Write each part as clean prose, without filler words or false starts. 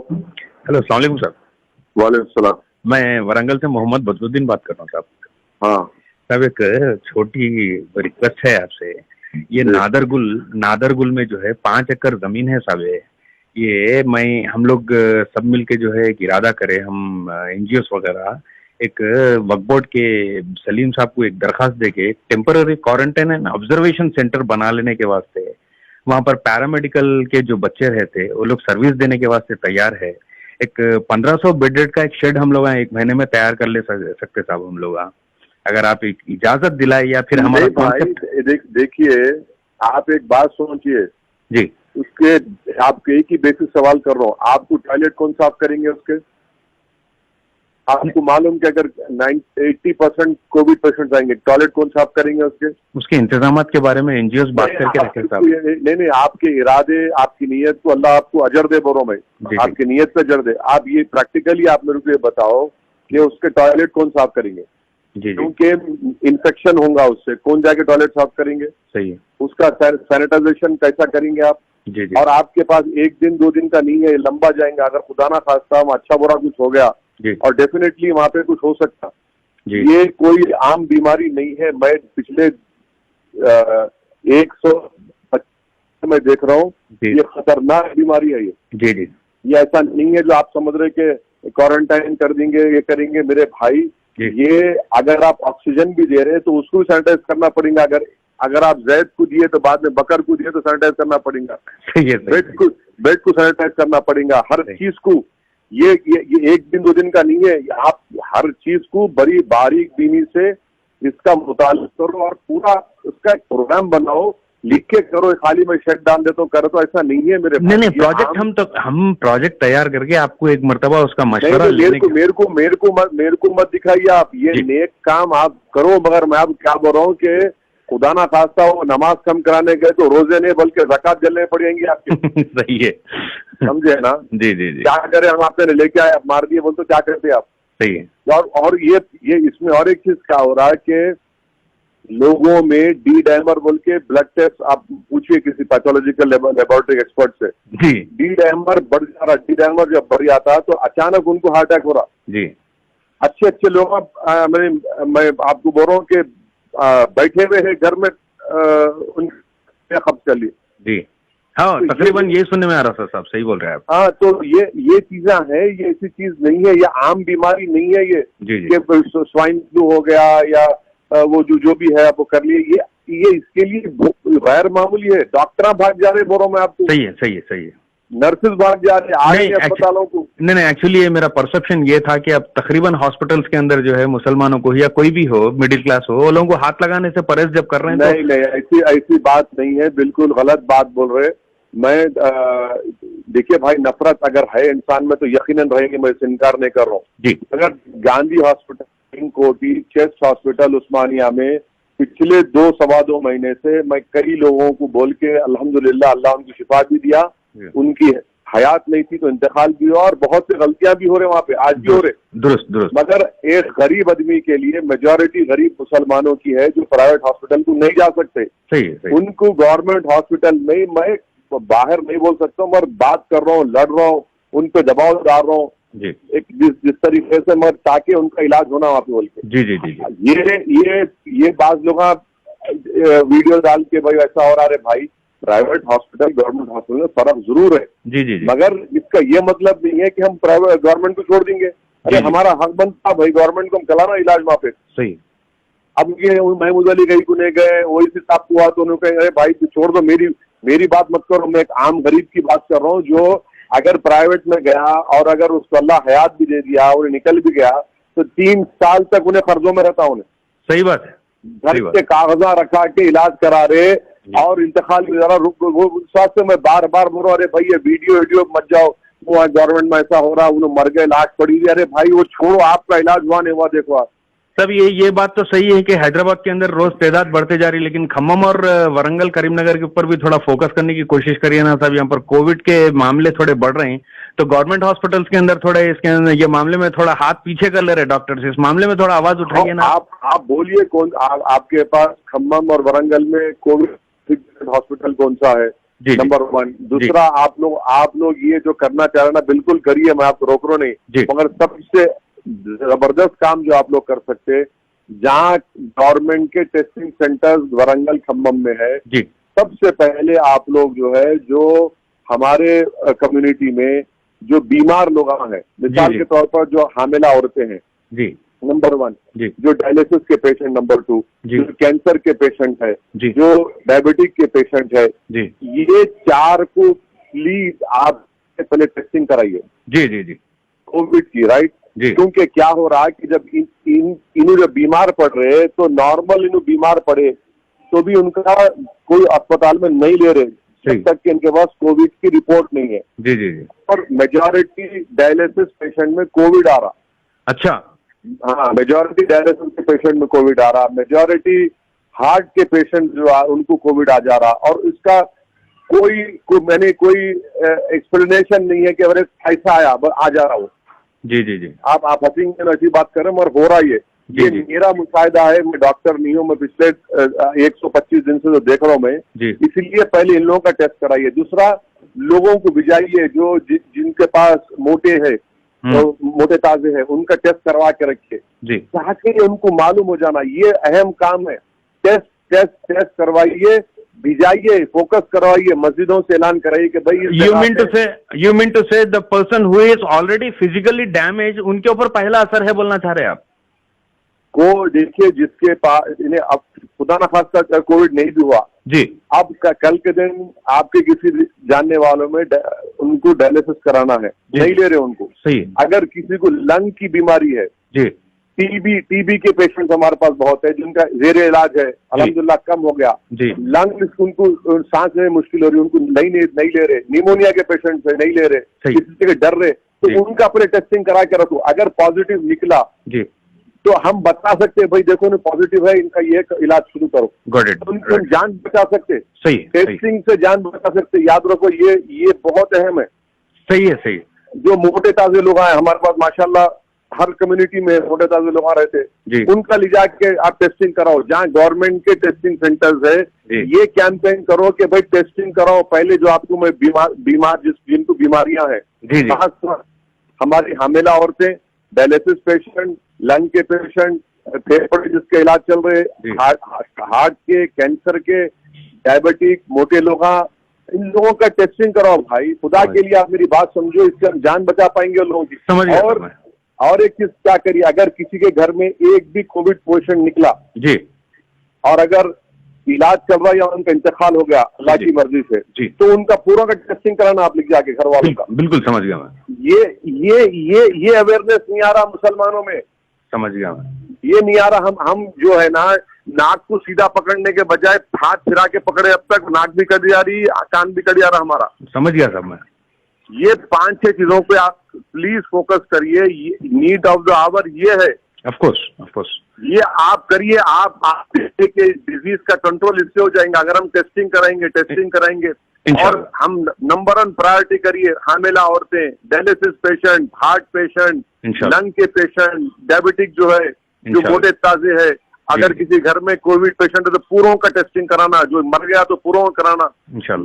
Hello, अस्सलाम वालेकुम साहब। वालेकुम सलाम। मैं वारंगल से मोहम्मद बदरुद्दीन बात कर रहा हूँ साहब। हाँ साहब, एक छोटी रिक्वेस्ट है आपसे। ये नादरगुल में जो है 5 एकड़ जमीन है साहब। ये हम लोग सब मिलके जो है एक इरादा करें, हम एनजीओस वगैरह एक वक्फ बोर्ड के सलीम साहब को एक दरखास्त देके temporary quarantine and observation centre बना लेने के वास्ते, वहाँ पर पैरामेडिकल के जो बच्चे रहते वो लोग सर्विस देने के वास्ते तैयार है। एक 1500 बेडेड का एक शेड हम लोग 1 महीने में तैयार कर ले सकते साहब हम लोग। अगर आप एक इजाजत दिलाए या फिर हमारा भाई देखिए, आप एक बात सोचिए जी। उसके आपके एक ही बेसिक सवाल कर रहा हूँ, आपको टॉयलेट कौन साफ करेंगे उसके? आपको मालूम कि अगर 80% कोविड पेशेंट आएंगे, टॉयलेट कौन साफ करेंगे उसके इंतजाम के बारे में एनजीओ बात करके रखे साहब। नहीं, आपके इरादे, आपकी नीयत को अल्लाह आपको अजर दे। बोलो मैं आपकी नीयत पे अजर दे। आप ये प्रैक्टिकली आप मेरे को ये बताओ कि उसके टॉयलेट कौन साफ करेंगे? क्योंकि इन्फेक्शन होगा उससे, कौन जाके टॉयलेट साफ करेंगे? सही है। उसका सैनिटाइजेशन कैसा करेंगे आप? जी। और आपके पास 1 दिन 2 दिन का नहीं है, लंबा जाएगा। अगर खुदा ना खास्ता अच्छा बुरा कुछ हो गया और डेफिनेटली वहां पे कुछ हो सकता। ये कोई आम बीमारी नहीं है। मैं पिछले 100 में देख रहा हूँ, ये खतरनाक बीमारी है। ये ऐसा नहीं है जो आप समझ रहे कि क्वारंटाइन कर देंगे, ये करेंगे। मेरे भाई, ये अगर आप ऑक्सीजन भी दे रहे हैं तो उसको भी सैनिटाइज करना पड़ेगा। अगर आप जैद को दिए तो बाद में बकर को दिए तो सैनिटाइज करना पड़ेगा। बेड को सैनिटाइज करना पड़ेगा। हर चीज को ये 1 दिन 2 दिन का नहीं है। आप हर चीज को बड़ी बारीक बीनी से इसका मुताला करो और पूरा उसका एक प्रोग्राम बनाओ, लिख के करो। खाली मैं शेड डाल देता हूँ करो तो ऐसा नहीं है मेरे। नहीं, प्रोजेक्ट हम प्रोजेक्ट तैयार करके आपको एक मर्तबा उसका मशवरा मेरे को मत दिखाइए आप। ये नेक काम आप करो, मगर मैं आप क्या बोल रहा हूँ कि खुदा ना खास्ता हो नमाज कम कराने गए तो रोजे नहीं बल्कि ज़कात जलने पड़ेंगी आपके। सही है, समझे ना? जी। क्या करें हम? आपने लेके आए, आप मार दिए, बोल तो क्या करते आप? सही है। और ये इसमें और एक चीज क्या हो रहा है कि लोगों में डी डायमर बोल के ब्लड टेस्ट आप पूछिए किसी पैथोलॉजिकल लेबोरेटरी एक्सपर्ट से। डी डायमर बढ़ जा रहा। डी डायमर जब बढ़ जाता है तो अचानक उनको हार्ट अटैक हो रहा। अच्छे लोग, मैं आपको बोल रहा हूँ कि बैठे हुए हैं घर में, उनके खब्ज कर लिए। हाँ, तकरीबन ये सुनने में आ रहा था साहब। सही बोल रहे हैं आप। हाँ, तो ये चीजें हैं। ये ऐसी चीज नहीं है, ये आम बीमारी नहीं है। ये स्वाइन फ्लू हो गया या वो जो भी है वो कर लिए। ये इसके लिए गैर मामूली है। डॉक्टर भाग जा रहे, बोल रहा हूँ मैं आपको। सही है। नर्सेज भाग जा रहे अस्पतालों को। नहीं, एक्चुअली ये मेरा परसेप्शन ये था कि अब तकरीबन हॉस्पिटल्स के अंदर जो है मुसलमानों को या कोई भी हो, मिडिल क्लास हो, वो लोगों को हाथ लगाने से परहेज जब कर रहे हैं। नहीं, ऐसी बात नहीं है। बिल्कुल गलत बात बोल रहे। मैं देखिए भाई, नफरत अगर है इंसान में तो यकीनन रहेंगे, मैं इससे इनकार नहीं कर रहा हूँ। अगर गांधी हॉस्पिटल, कोटी, चेस्ट हॉस्पिटल उस्मानिया में पिछले 2-2.25 महीने से मैं कई लोगों को बोल के अल्हम्दुलिल्लाह अल्लाह उनको शिफा भी दिया। उनकी हयात नहीं थी तो इंतकाल भी हुआ और बहुत सी गलतियां भी हो रहे वहां पे, आज भी हो रहे। दुरुस्त। मगर एक गरीब आदमी के लिए मेजॉरिटी गरीब मुसलमानों की है जो प्राइवेट हॉस्पिटल को नहीं जा सकते। सही। उनको गवर्नमेंट हॉस्पिटल में, मैं बाहर नहीं बोल सकता हूँ मगर बात कर रहा हूँ, लड़ रहा हूँ, उन पे दबाव डाल रहा हूँ एक जिस तरीके से, मगर ताकि उनका इलाज होना वहां पे बोल के। जी। ये बात लोग वीडियो डाल के भाई ऐसा हो रहा है। भाई, प्राइवेट हॉस्पिटल गवर्नमेंट हॉस्पिटल में फर्क जरूर है। जी। मगर इसका ये मतलब नहीं है कि हम प्राइवेट गवर्नमेंट को छोड़ देंगे। अरे हमारा हक बनता भाई गवर्नमेंट को हम कराना इलाज वहां पे। सही। अब ये महमूद अली गई को नहीं गए, वही से साहब को हुआ तो उन्होंने कहे अरे भाई तू छोड़ दो, मेरी बात मत करो। मैं एक आम गरीब की बात कर रहा हूँ जो अगर प्राइवेट में गया और अगर उसको अल्लाह हयात भी दे दिया, उन्हें निकल भी गया तो 3 साल तक उन्हें कर्जों में रहता। उन्हें सही बात है। घर के कागजा रखा के इलाज करा रहे और इंतकाल जरा स्वास्थ्य में बार बोल रहा। अरे भाई, ये वीडियो मत जाओ, वो गवर्नमेंट में ऐसा हो रहा, उन्हें मर गए, लाश पड़ी हुई। अरे भाई, वो छोड़ो, आपका इलाज हुआ नहीं हुआ देखो आप। तब ये बात तो सही है कि हैदराबाद के अंदर रोज तादाद बढ़ते जा रही है, लेकिन खम्मम और वरंगल करीमनगर के ऊपर भी थोड़ा फोकस करने की कोशिश करिए ना साहब। यहाँ पर कोविड के मामले थोड़े बढ़ रहे हैं तो गवर्नमेंट हॉस्पिटल्स के अंदर थोड़े इसके अंदर ये मामले में थोड़ा हाथ पीछे कर ले रहे डॉक्टर्स। इस मामले में थोड़ा आवाज उठाइए ना। आप बोलिए कौन आपके पास खम्मम और वरंगल में कोविड हॉस्पिटल कौन सा है? नंबर 1। दूसरा, आप लोग ये जो करना चाह रहे हैं ना, बिल्कुल करिए, मैं आपको रोक रहा नहीं, मगर सबसे जबरदस्त काम जो आप लोग कर सकते हैं, जहाँ गवर्नमेंट के टेस्टिंग सेंटर्स वरंगल खम्मम में है, सबसे पहले आप लोग जो है, जो हमारे कम्युनिटी में जो बीमार लोग हैं, मिसाल के तौर पर जो हामिला औरतें हैं, नंबर 1, जो डायलिसिस के पेशेंट, नंबर 2, जो कैंसर के पेशेंट है, जो डायबिटिक के पेशेंट है, ये 4 को प्लीज आप पहले टेस्टिंग कराइए कोविड की, राइट? क्योंकि क्या हो रहा है कि जब इन्हों जब बीमार पड़ रहे हैं, तो नॉर्मल इन्हों बीमार पड़े तो भी उनका कोई अस्पताल में नहीं ले रहे जब तक कि इनके पास कोविड की रिपोर्ट नहीं है। और मेजॉरिटी डायलिसिस पेशेंट में कोविड आ रहा। अच्छा। हाँ, मेजॉरिटी डायलिसिस के पेशेंट में कोविड आ रहा, मेजॉरिटी हार्ट के पेशेंट जो है उनको कोविड आ जा रहा, और इसका कोई एक्सप्लेनेशन नहीं है कि अगर ऐसा आया आ जा रहा हो। आप हंसेंगे ना, ऐसी बात करें, मगर हो रहा है ये मेरा मुशाहिदा है। मैं डॉक्टर नहीं हूँ, मैं पिछले 125 दिन से जो देख रहा हूँ मैं, इसीलिए पहले इन लोगों का टेस्ट कराइए। दूसरा, लोगों को भिजाइए जो जिनके पास मोटे है, तो मोटे ताजे हैं, उनका टेस्ट करवा के रखिए ताकि उनको मालूम हो जाना। ये अहम काम है। टेस्ट करवाइए, भिजाइए, फोकस करवाइए, मस्जिदों से ऐलान कराइए कि भाई यू मीन टू से the person who is already physically damage, उनके ऊपर पहला असर है बोलना चाह रहे हैं आप? को देखिए, जिसके पास इन्हें अब खुदा न खास्ता कोविड नहीं भी हुआ, अब कल के दिन आपके किसी जानने वालों में उनको डायलिसिस कराना है, नहीं ले रहे उनको। सही। अगर किसी को लंग की बीमारी है, टीबी के पेशेंट हमारे पास बहुत है जिनका जेरे इलाज है, अल्हम्दुलिल्लाह कम हो गया। लंग उनको सांस में मुश्किल हो रही, उनको नहीं ले रहे। निमोनिया के पेशेंट है, नहीं ले रहे, किसी से डर रहे, तो उनका अपने टेस्टिंग करा के रखो। अगर पॉजिटिव निकला तो हम बता सकते हैं भाई देखो ना पॉजिटिव है, इनका ये इलाज शुरू करो। उनको जान बचा सकते। सही। टेस्टिंग से जान बचा सकते। याद रखो, ये बहुत अहम है। सही है। जो मोटे ताजे लोग आए हमारे पास, माशाल्लाह हर कम्युनिटी में मोटे ताजे लोग आ रहे थे, उनका ले जाके आप टेस्टिंग कराओ। जहाँ गवर्नमेंट के टेस्टिंग सेंटर्स है, ये कैंपेन करो कि भाई टेस्टिंग कराओ पहले। जो आपको मैं बीमार जिनको बीमारियां हैं, हमारी हामिला औरतें, डायलिसिस पेशेंट, लंग के पेशेंट, फेफड़े जिसके इलाज चल रहे, हार्ट के, कैंसर के, डायबिटिक, मोटे लोग, इन लोगों का टेस्टिंग कराओ भाई। खुदा के लिए आप मेरी बात समझो, इससे हम जान बचा पाएंगे लोगों की। और एक चीज क्या करिए, अगर किसी के घर में एक भी कोविड पेशेंट निकला और अगर इलाज चल रहा है या उनका इंतकाल हो गया अल्लाह की मर्जी से, तो उनका पूरा का टेस्टिंग कराना आप लिख जाके घर वालों का। बिल्कुल समझ गया मैं। ये अवेयरनेस नहीं आ रहा मुसलमानों में। समझ गया मैं। ये नहीं आ रहा। हम जो है ना, नाक को सीधा पकड़ने के बजाय हाथ फिरा के पकड़े, अब तक नाक भी कट जा रही, कान भी कट जा रहा हमारा। समझ गया सब मैं। ये 5-6 चीजों पे आप प्लीज फोकस करिए। नीड ऑफ द आवर ये है। ऑफ कोर्स ये आप करिए। आप के डिजीज का कंट्रोल इससे हो जाएगा अगर हम टेस्टिंग कराएंगे। और हम नंबर 1 प्रायोरिटी करिए हामिला औरतें, dialysis patient, heart patient, lung के पेशेंट, डायबिटिक जो है, जो मोटे ताजे है। अगर किसी घर में कोविड पेशेंट है तो पूरों का टेस्टिंग कराना, जो मर गया तो पूरों का कराना।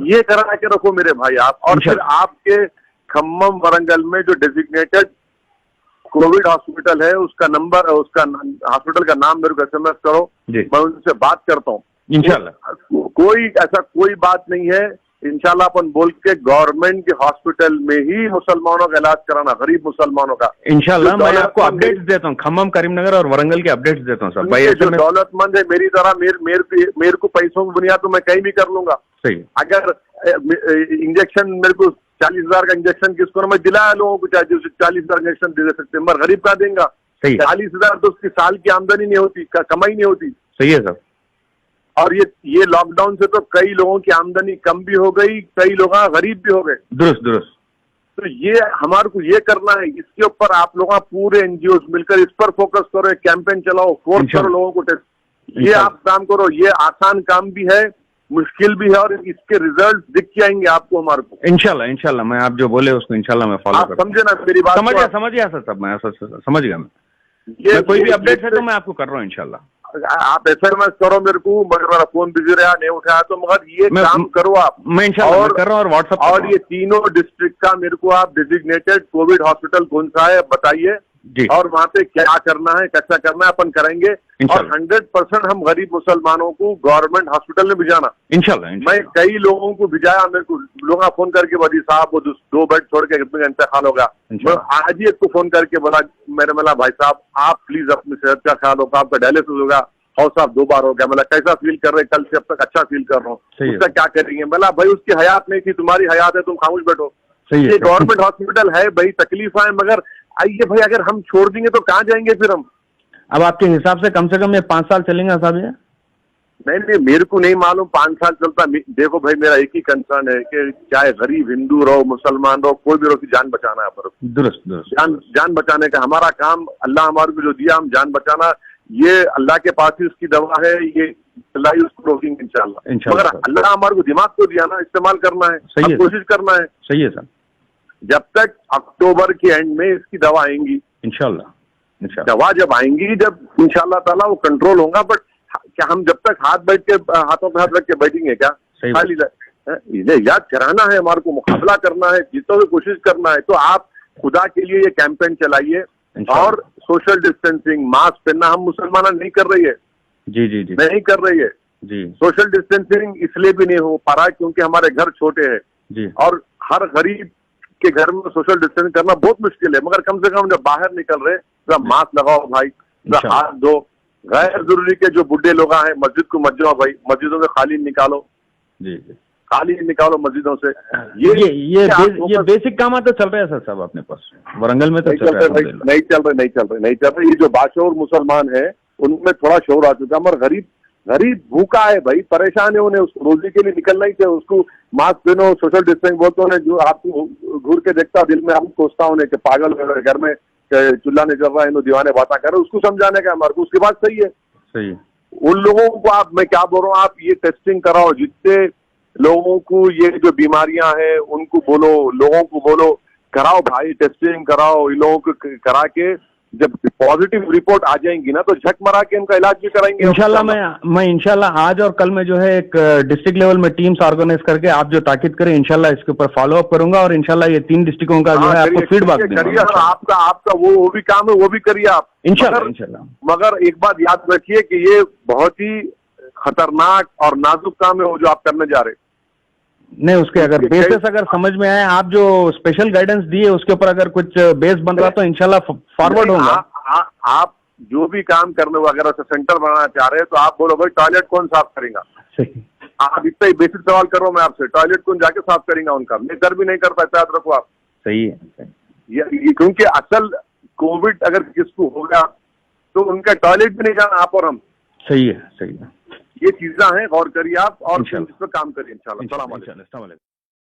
ये करा के रखो मेरे भाई आप। और फिर आपके खम्मम वरंगल में जो डेजिग्नेटेड कोविड हॉस्पिटल है, उसका नंबर, उसका हॉस्पिटल का नाम मेरे को SMS करो, मैं उनसे बात करता हूँ इंशाल्लाह। कोई बात नहीं है। इंशाल्लाह अपन बोल के गवर्नमेंट के हॉस्पिटल में ही मुसलमानों का इलाज कराना, गरीब मुसलमानों का। इंशाल्लाह मैं आपको अपडेट्स देता हूँ, खम्मम, करीमनगर और वरंगल के अपडेट्स देता हूँ सब भाई। जो दौलतमंद है मेरी तरह, मेरे को पैसों की बुनियाद तो मैं कहीं भी कर लूंगा। सही। अगर इंजेक्शन मेरे को 40,000 का इंजेक्शन किसको ना मैं दिलाया लोगों को, चाहे 40,000 इंजेक्शन दे सकते हैं, मगर गरीब का देंगे। 40,000 तो उसकी साल की आमदनी नहीं होती, कमाई नहीं होती। सही है सर। और ये लॉकडाउन से तो कई लोगों की आमदनी कम भी हो गई, कई लोग गरीब भी हो गए। दुरुस्त। तो ये हमारे को ये करना है। इसके ऊपर आप लोग पूरे एनजीओ मिलकर इस पर फोकस करो, कैंपेन चलाओ, फोर्स करो लोगों को टेस्ट। ये आप काम करो। ये आसान काम भी है, मुश्किल भी है, और इसके रिजल्ट दिख के आएंगे आपको हमारे को। इंशाल्लाह मैं आप जो बोले उसको इंशाल्लाह मैं फॉलो करूंगा। समझे ना मेरी बात? समझ गया सर। सब मैं समझ गया मैं। कोई भी अपडेट है तो मैं आपको कर रहा हूँ इंशाल्लाह। आप SMS करो मेरे को, मगर मेरा फोन बिजी रहा, नहीं उठाया, तो मगर ये काम करो आप। मैं इंशाल्लाह कर रहा हूँ, और व्हाट्सएप और ये तीनों डिस्ट्रिक्ट का मेरे को आप डिजिग्नेटेड कोविड हॉस्पिटल कौन सा है बताइए, और वहाँ पे क्या करना है, कैसा करना है, अपन करेंगे। और 100% हम गरीब मुसलमानों को गवर्नमेंट हॉस्पिटल में भिजाना इंशाल्लाह। मैं कई लोगों को भिजाया, मेरे को लोग फोन करके बोली साहब वो 2 बेड छोड़ के कितने इंतकाल होगा। मैं आज ही एक को फोन करके बोला, मेरे मला भाई साहब आप प्लीज अपनी सेहत का ख्याल होगा, आपका डायलिसिस होगा, और साहब 2 बार हो गया, मतलब कैसा फील कर रहे, कल से अब तक अच्छा फील कर रहा हूँ, उसका क्या करेंगे। मतलब भाई उसकी हयात नहीं थी, तुम्हारी हयात है, तुम खामोश बैठो। ये गवर्नमेंट हॉस्पिटल है भाई, तकलीफ है, मगर आइए भाई, अगर हम छोड़ देंगे तो कहाँ जाएंगे फिर हम। अब आपके हिसाब से कम ये 5 साल चलेंगे साहब ये? नहीं, मेरे को नहीं मालूम 5 साल चलता। देखो भाई, मेरा एक ही कंसर्न है कि चाहे गरीब हिंदू रहो, मुसलमान रहो, कोई भी रहो, की जान बचाना है पर। दुरुस्त जान बचाने का हमारा काम, अल्लाह हमारे को जो दिया, हम जान बचाना, ये अल्लाह के पास ही उसकी दवा है, ये अल्लाह ही उसको रोकेंगे इंशाल्लाह। मगर अल्लाह हमारे को दिमाग को दिया ना, इस्तेमाल करना है, कोशिश करना है। सही है सर। जब तक अक्टूबर के एंड में इसकी दवा आएंगी इंशाल्लाह, दवा जब आएंगी, जब इंशाल्लाह ताला वो कंट्रोल होगा। बट क्या हम जब तक हाथों पे हाथ रख के बैठेंगे क्या? खाली याद कराना है हमारे को, मुकाबला करना है, जितना भी कोशिश करना है। तो आप खुदा के लिए ये कैंपेन चलाइए, और सोशल डिस्टेंसिंग, मास्क पहनना हम मुसलमान नहीं कर रही है। जी नहीं कर रही है जी। सोशल डिस्टेंसिंग इसलिए भी नहीं हो पा रहा क्योंकि हमारे घर छोटे हैं जी, और हर गरीब के घर में सोशल डिस्टेंस करना बहुत मुश्किल है। मगर कम से कम जब बाहर निकल रहे, मास्क लगाओ भाई, हाथ धो। गैर जरूरी के जो बुढ़े लोग हैं, मस्जिद को मत जाओ भाई, मस्जिदों से खाली निकालो जी, खाली निकालो मस्जिदों से। ये बेसिक काम तो चल रहा है सर साहब अपने पास, वरंगल में तो नहीं चल रहे। ये जो बाशऊर मुसलमान है उनमें थोड़ा शोर आ चुका है, मगर गरीब भूखा है भाई, परेशान है, उन्हें उसको रोजी के लिए निकलना ही चाहिए। उसको मास्क पहनो, सोशल डिस्टेंस बोलते हैं, जो आपको घूर के देखता दिल में हम सोचता हूँ कि पागल घर में चूल्हा नहीं चल रहा है, दीवाने बातें कर रहे, उसको समझाने का हमारे को, उसकी बात सही है। उन लोगों को मैं क्या बोल रहा हूँ, आप ये टेस्टिंग कराओ, जितने लोगों को ये जो बीमारियां हैं उनको बोलो, लोगों को बोलो कराओ भाई, टेस्टिंग कराओ। इन लोगों को करा के जब पॉजिटिव रिपोर्ट आ जाएंगी ना, तो झक मरा के इनका इलाज भी कराएंगे इंशाल्लाह। मैं इंशाल्लाह आज और कल में जो है एक डिस्ट्रिक्ट लेवल में टीम्स ऑर्गेनाइज करके आप जो ताकीद करें, इंशाल्लाह इसके ऊपर फॉलो अप करूंगा, और इंशाल्लाह ये 3 डिस्ट्रिक्टों का जो है आपको फीडबैक दूंगा। आपका वो भी काम है, वो भी करिए आप इंशाल्लाह। मगर एक बात याद रखिए कि ये बहुत ही खतरनाक और नाजुक काम है वो जो आप करने जा रहे। नहीं, उसके अगर बेसिस अगर समझ में आए, आप जो स्पेशल गाइडेंस दिए उसके ऊपर अगर कुछ बेस बन रहा तो इंशाल्लाह फॉरवर्ड होगा। आप जो भी काम करने को अगर ऐसा सेंटर बनाना चाह रहे हैं तो आप बोलो भाई टॉयलेट कौन साफ करेगा। आप इतना ही बेसिक सवाल कर रहा हूँ मैं आपसे, टॉयलेट कौन जाके साफ करेगा उनका? मैं घर भी नहीं कर पाता, याद रखो आप। सही है क्योंकि असल कोविड अगर किसको हो गया तो उनका टॉयलेट भी नहीं जाना आप और हम। सही है। ये चीजें हैं, गौर करिए आप, और इस पर काम करिए इंशाल्लाह।